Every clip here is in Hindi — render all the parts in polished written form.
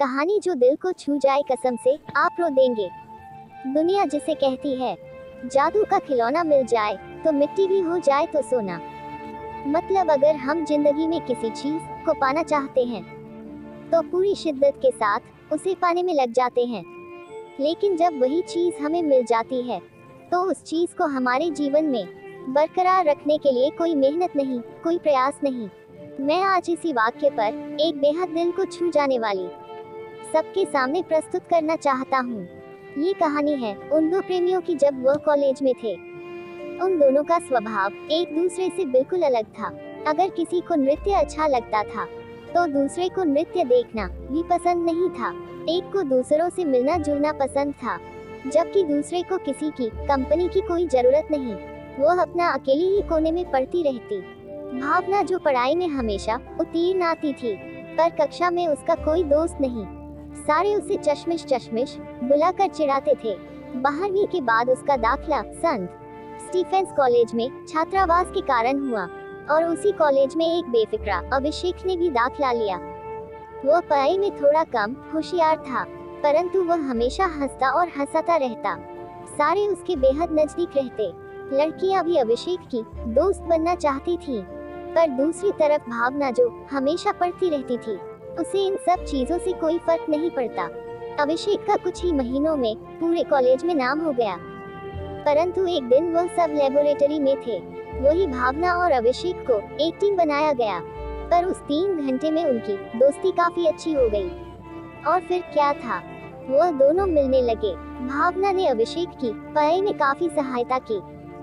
कहानी जो दिल को छू जाए, कसम से आप रो देंगे। दुनिया जिसे कहती है जादू का खिलौना मिल जाए तो मिट्टी भी हो जाए तो सोना। मतलब अगर हम जिंदगी में किसी चीज को पाना चाहते हैं तो पूरी शिद्दत के साथ उसे पाने में लग जाते हैं, लेकिन जब वही चीज हमें मिल जाती है तो उस चीज को हमारे जीवन में बरकरार रखने के लिए कोई मेहनत नहीं, कोई प्रयास नहीं। मैं आज इसी वाक्य पर एक बेहद दिल को छू जाने वाली सबके सामने प्रस्तुत करना चाहता हूँ। ये कहानी है उन दो प्रेमियों की जब वह कॉलेज में थे। उन दोनों का स्वभाव एक दूसरे से बिल्कुल अलग था। अगर किसी को नृत्य अच्छा लगता था तो दूसरे को नृत्य देखना भी पसंद नहीं था। एक को दूसरों से मिलना जुलना पसंद था, जबकि दूसरे को किसी की कंपनी की कोई जरूरत नहीं। वह अपना अकेली ही कोने में पढ़ती रहती। भावना जो पढ़ाई में हमेशा उत्तीर्ण आती थी, पर कक्षा में उसका कोई दोस्त नहीं। सारे उसे चश्मिश बुलाकर चिढ़ाते थे। 12वीं के बाद उसका दाखिला संत स्टीफेंस कॉलेज में छात्रावास के कारण हुआ और उसी कॉलेज में एक बेफिक्रा अभिषेक ने भी दाखिला लिया। वह पढ़ाई में थोड़ा कम होशियार था, परंतु वह हमेशा हंसता और हंसाता रहता। सारे उसके बेहद नजदीक रहते। लड़कियां भी अभिषेक की दोस्त बनना चाहती थीं, पर दूसरी तरफ भावना जो हमेशा पढ़ती रहती थी, उसे इन सब चीजों से कोई फर्क नहीं पड़ता। अभिषेक का कुछ ही महीनों में पूरे कॉलेज में नाम हो गया, परंतु एक दिन वह सब लेबोरेटरी में थे। वही भावना और अभिषेक को एक टीम बनाया गया, पर उस 3 घंटे में उनकी दोस्ती काफी अच्छी हो गई। और फिर क्या था, वह दोनों मिलने लगे। भावना ने अभिषेक की पढ़ाई में काफी सहायता की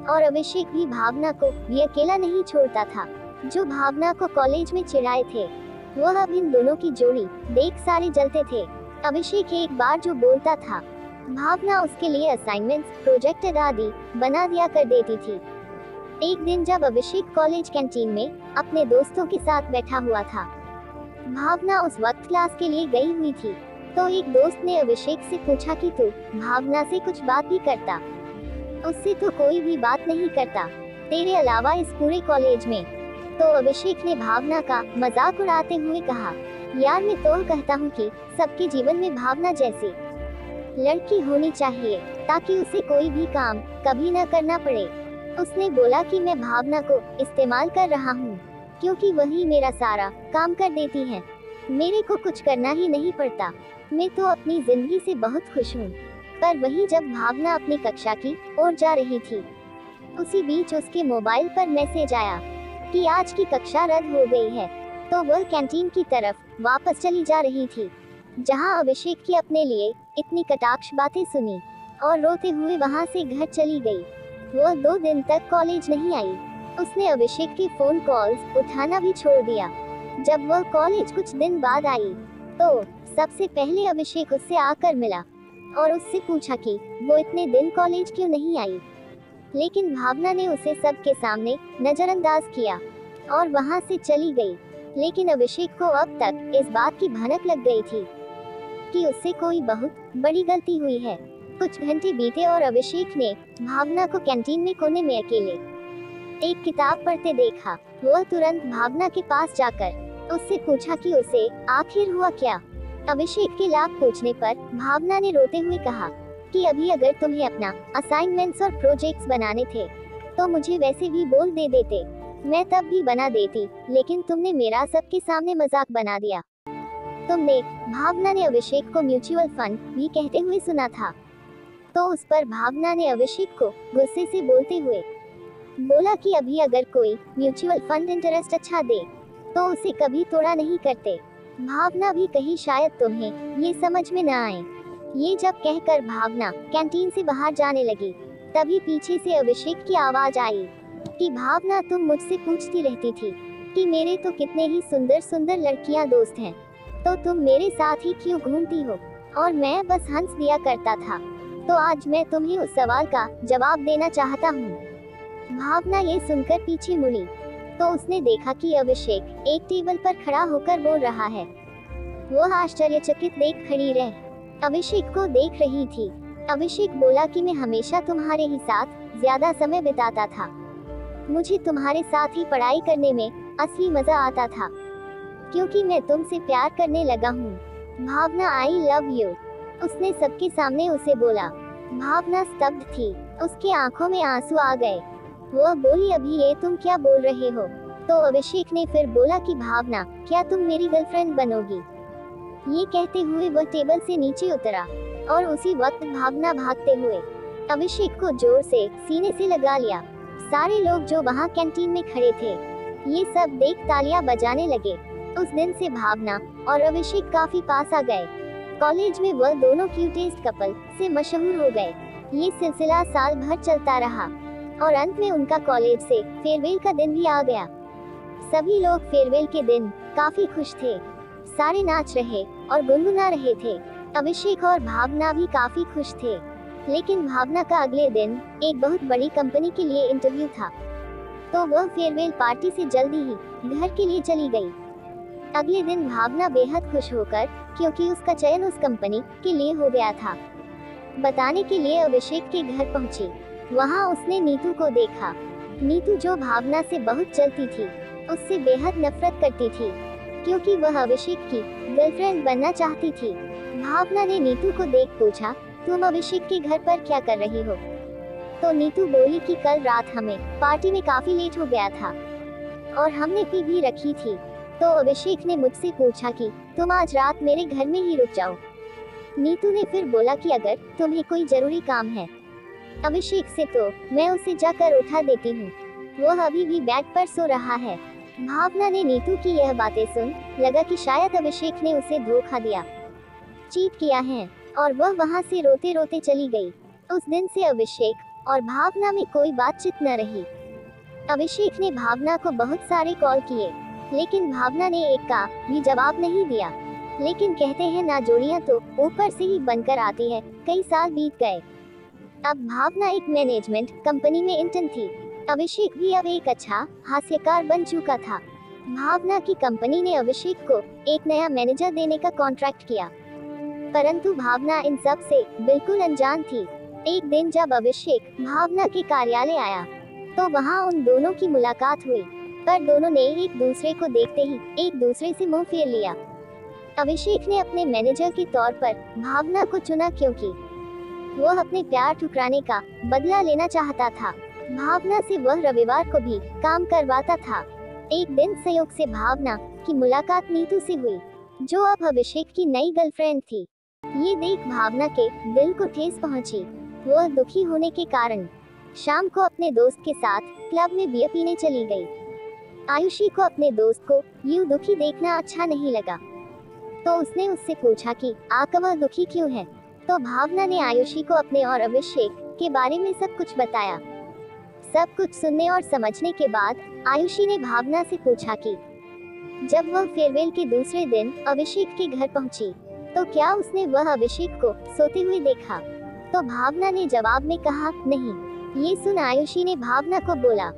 और अभिषेक भी भावना को भी अकेला नहीं छोड़ता था। जो भावना को कॉलेज में चिढ़ाए थे, वह अब इन दोनों की जोड़ी देख सारे जलते थे। अभिषेक एक बार जो बोलता था, भावना उसके लिए असाइनमेंट्स, प्रोजेक्ट आदि बना दिया कर देती थी। एक दिन जब अभिषेक कॉलेज कैंटीन में अपने दोस्तों के साथ बैठा हुआ था, भावना उस वक्त क्लास के लिए गई हुई थी, तो एक दोस्त ने अभिषेक से पूछा कि तू भावना से कुछ बात भी करता? उससे तो कोई भी बात नहीं करता, तेरे अलावा इस पूरे कॉलेज में। तो अभिषेक ने भावना का मजाक उड़ाते हुए कहा, यार मैं तो कहता हूँ कि सबके जीवन में भावना जैसी लड़की होनी चाहिए, ताकि उसे कोई भी काम कभी न करना पड़े। उसने बोला कि मैं भावना को इस्तेमाल कर रहा हूँ, क्योंकि वही मेरा सारा काम कर देती है। मेरे को कुछ करना ही नहीं पड़ता। मैं तो अपनी जिंदगी से बहुत खुश हूँ। पर वही जब भावना अपनी कक्षा की ओर जा रही थी, उसी बीच उसके मोबाइल पर मैसेज आया कि आज की कक्षा रद्द हो गई है। तो वह कैंटीन की तरफ वापस चली जा रही थी, जहाँ अभिषेक की अपने लिए इतनी कटाक्ष बातें सुनी और रोते हुए वहाँ से घर चली गई। वह 2 दिन तक कॉलेज नहीं आई। उसने अभिषेक के फोन कॉल्स उठाना भी छोड़ दिया। जब वह कॉलेज कुछ दिन बाद आई, तो सबसे पहले अभिषेक उससे आकर मिला और उससे पूछा कि वो इतने दिन कॉलेज क्यों नहीं आई। लेकिन भावना ने उसे सबके सामने नजरअंदाज किया और वहां से चली गई। लेकिन अभिषेक को अब तक इस बात की भनक लग गई थी कि उससे कोई बहुत बड़ी गलती हुई है। कुछ घंटे बीते और अभिषेक ने भावना को कैंटीन में कोने में अकेले एक किताब पढ़ते देखा। वह तुरंत भावना के पास जाकर उससे पूछा कि उसे आखिर हुआ क्या। अभिषेक के लाभ पूछने पर भावना ने रोते हुए कहा कि अभी अगर तुम्हें अपना असाइनमेंट्स और प्रोजेक्ट्स बनाने थे तो मुझे वैसे भी बोल दे देते, मैं तब भी बना देती, लेकिन तुमने मेरा सबके सामने मजाक बना दिया। तुमने, भावना ने अभिषेक को म्यूचुअल फंड भी कहते हुए सुना था। तो उस पर भावना ने अभिषेक को गुस्से से बोलते हुए बोला कि अभी अगर कोई म्यूचुअल फंड इंटरेस्ट अच्छा दे तो उसे कभी तोड़ा नहीं करते। भावना भी कही शायद तुम्हें ये समझ में न आए। ये जब कहकर भावना कैंटीन से बाहर जाने लगी, तभी पीछे से अभिषेक की आवाज आई कि भावना, तुम मुझसे पूछती रहती थी कि मेरे तो कितने ही सुंदर सुंदर लड़कियां दोस्त हैं, तो तुम मेरे साथ ही क्यों घूमती हो? और मैं बस हंस दिया करता था। तो आज मैं तुम्हें उस सवाल का जवाब देना चाहता हूँ। भावना ये सुनकर पीछे मुड़ी तो उसने देखा कि अभिषेक एक टेबल पर खड़ा होकर बोल रहा है। वह आश्चर्यचकित देख खड़ी रह अभिषेक को देख रही थी। अभिषेक बोला कि मैं हमेशा तुम्हारे ही साथ ज्यादा समय बिताता था। मुझे तुम्हारे साथ ही पढ़ाई करने में असली मजा आता था, क्योंकि मैं तुमसे प्यार करने लगा हूँ। भावना आई लव यू, उसने सबके सामने उसे बोला। भावना स्तब्ध थी, उसकी आंखों में आंसू आ गए। वह बोली अभी ये तुम क्या बोल रहे हो? तो अभिषेक ने फिर बोला कि भावना क्या तुम मेरी गर्लफ्रेंड बनोगी? ये कहते हुए वह टेबल से नीचे उतरा और उसी वक्त भावना भागते हुए अभिषेक को जोर से सीने से लगा लिया। सारे लोग जो वहाँ कैंटीन में खड़े थे ये सब देख तालियां बजाने लगे। उस दिन से भावना और अभिषेक काफी पास आ गए। कॉलेज में वह दोनों क्यूटेस्ट कपल से मशहूर हो गए। ये सिलसिला साल भर चलता रहा और अंत में उनका कॉलेज से फेयरवेल का दिन भी आ गया। सभी लोग फेयरवेल के दिन काफी खुश थे, सारे नाच रहे और गुनगुना रहे थे। अभिषेक और भावना भी काफी खुश थे, लेकिन भावना का अगले दिन एक बहुत बड़ी कंपनी के लिए इंटरव्यू था, तो वह फेयरवेल पार्टी से जल्दी ही घर के लिए चली गई। अगले दिन भावना बेहद खुश होकर, क्योंकि उसका चयन उस कंपनी के लिए हो गया था, बताने के लिए अभिषेक के घर पहुंची। वहां उसने नीतू को देखा। नीतू जो भावना से बहुत जलती थी, उससे बेहद नफरत करती थी, क्योंकि वह अभिषेक की गर्लफ्रेंड बनना चाहती थी। भावना ने नीतू को देख पूछा, तुम अभिषेक के घर पर क्या कर रही हो? तो नीतू बोली कि कल रात हमें पार्टी में काफी लेट हो गया था और हमने पी भी रखी थी। तो अभिषेक ने मुझसे पूछा कि तुम आज रात मेरे घर में ही रुक जाओ। नीतू ने फिर बोला कि अगर तुम्हें कोई जरूरी काम है अभिषेक से तो मैं उसे जाकर उठा देती हूँ, वह अभी भी बेड पर सो रहा है। भावना ने नीतू की यह बातें सुन लगा कि शायद अभिषेक ने उसे धोखा दिया, चीट किया है, और वह वहाँ से रोते रोते चली गई। उस दिन से अभिषेक और भावना में कोई बातचीत न रही। अभिषेक ने भावना को बहुत सारे कॉल किए, लेकिन भावना ने एक का भी जवाब नहीं दिया। लेकिन कहते हैं ना जोड़ियां तो ऊपर से ही बनकर आती है। कई साल बीत गए। अब भावना एक मैनेजमेंट कंपनी में इंटर्न थी। अभिषेक भी अब एक अच्छा हास्यकार बन चुका था। भावना की कंपनी ने अभिषेक को एक नया मैनेजर देने का कॉन्ट्रैक्ट किया, परंतु भावना इन सब से बिल्कुल अनजान थी। एक दिन जब अभिषेक भावना के कार्यालय आया, तो वहाँ उन दोनों की मुलाकात हुई, पर दोनों ने एक दूसरे को देखते ही एक दूसरे से मुंह फेर लिया। अभिषेक ने अपने मैनेजर के तौर पर भावना को चुना, क्योंकि वह अपने प्यार ठुकराने का बदला लेना चाहता था। भावना से वह रविवार को भी काम करवाता था। एक दिन संयोग से भावना की मुलाकात नीतू से हुई, जो अब अभिषेक की नई गर्लफ्रेंड थी। ये देख भावना के दिल को ठेस पहुंची। वह दुखी होने के कारण शाम को अपने दोस्त के साथ क्लब में बियर पीने चली गई। आयुषी को अपने दोस्त को यूं दुखी देखना अच्छा नहीं लगा, तो उसने उससे पूछा कि आका वह दुखी क्यों है। तो भावना ने आयुषी को अपने और अभिषेक के बारे में सब कुछ बताया। सब कुछ सुनने और समझने के बाद आयुषी ने भावना से पूछा कि जब वह फेयरवेल के दूसरे दिन अभिषेक के घर पहुंची, तो क्या उसने वह अभिषेक को सोते हुए देखा। तो भावना ने जवाब में कहा नहीं। ये सुन आयुषी ने भावना को बोला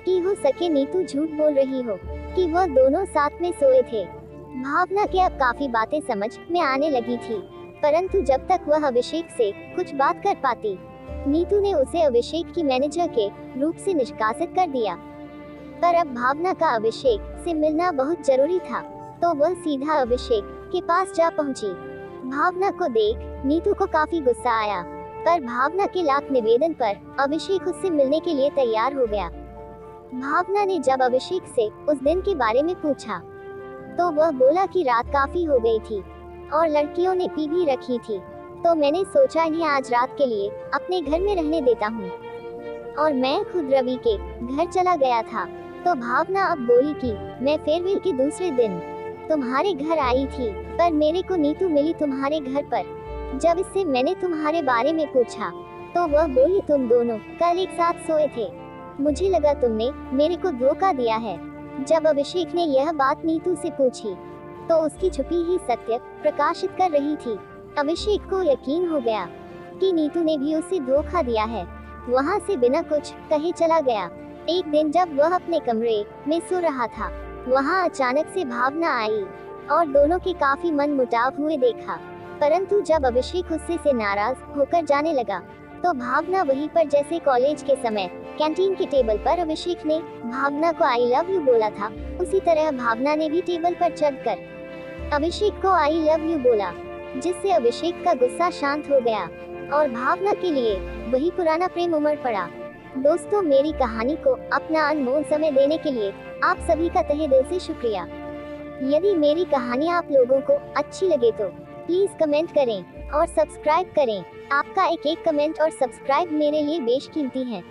कि हो सके नीतू झूठ बोल रही हो कि वह दोनों साथ में सोए थे। भावना के अब काफी बातें समझ में आने लगी थी, परंतु जब तक वह अभिषेक से कुछ बात कर पाती, नीतू ने उसे अभिषेक की मैनेजर के रूप से निष्कासित कर दिया। पर अब भावना का अभिषेक से मिलना बहुत जरूरी था, तो वह सीधा अभिषेक के पास जा पहुंची। भावना को देख नीतू को काफी गुस्सा आया, पर भावना के लाख निवेदन पर अभिषेक उससे मिलने के लिए तैयार हो गया। भावना ने जब अभिषेक से उस दिन के बारे में पूछा, तो वह बोला कि रात काफी हो गई थी और लड़कियों ने पी भी रखी थी, तो मैंने सोचा इन्हें आज रात के लिए अपने घर में रहने देता हूँ, और मैं खुद रवि के घर चला गया था। तो भावना अब बोली कि मैं फेयरवेल के दूसरे दिन तुम्हारे घर आई थी, पर मेरे को नीतू मिली तुम्हारे घर पर। जब इससे मैंने तुम्हारे बारे में पूछा, तो वह बोली तुम दोनों कल एक साथ सोए थे, मुझे लगा तुमने मेरे को धोखा दिया है। जब अभिषेक ने यह बात नीतू से पूछी, तो उसकी छुपी ही सत्य प्रकाशित कर रही थी। अभिषेक को यकीन हो गया कि नीतू ने भी उसे धोखा दिया है। वहाँ से बिना कुछ कहे चला गया। एक दिन जब वह अपने कमरे में सो रहा था, वहाँ अचानक से भावना आई और दोनों के काफी मन मुटाव हुए देखा। परंतु जब अभिषेक उससे से नाराज होकर जाने लगा, तो भावना वहीं पर जैसे कॉलेज के समय कैंटीन के टेबल पर अभिषेक ने भावना को आई लव यू बोला था, उसी तरह भावना ने भी टेबल पर चढ़कर अभिषेक को आई लव यू बोला, जिससे अभिषेक का गुस्सा शांत हो गया और भावना के लिए वही पुराना प्रेम उमड़ पड़ा। दोस्तों, मेरी कहानी को अपना अनमोल समय देने के लिए आप सभी का तहे दिल से शुक्रिया। यदि मेरी कहानी आप लोगों को अच्छी लगे तो प्लीज कमेंट करें और सब्सक्राइब करें। आपका एक एक कमेंट और सब्सक्राइब मेरे लिए बेशकीमती है।